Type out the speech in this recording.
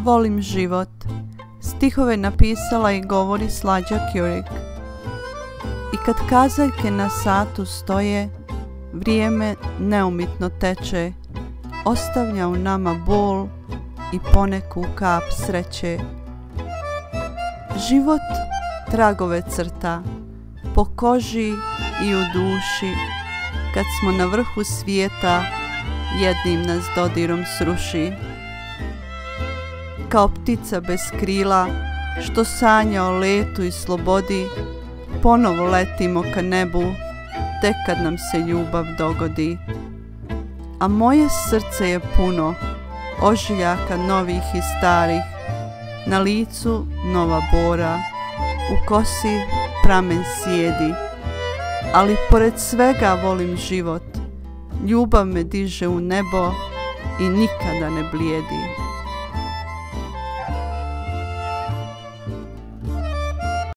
Volim život. Stihove napisala i govori Slađa Kjurik. I kad kazaljke na satu stoje, vrijeme neumitno teče, ostavlja u nama bol i poneku kap sreće. Život tragove crta, po koži i u duši, kad smo na vrhu svijeta, jednim nas dodirom sruši. Kao ptica bez krila, što sanja o letu i slobodi, ponovo letimo ka nebu, tek kad nam se ljubav dogodi. A moje srce je puno ožiljaka novih i starih, na licu nova bora, u kosi pramen sjedi. Ali pored svega volim život, ljubav me diže u nebo i nikada ne blijedi.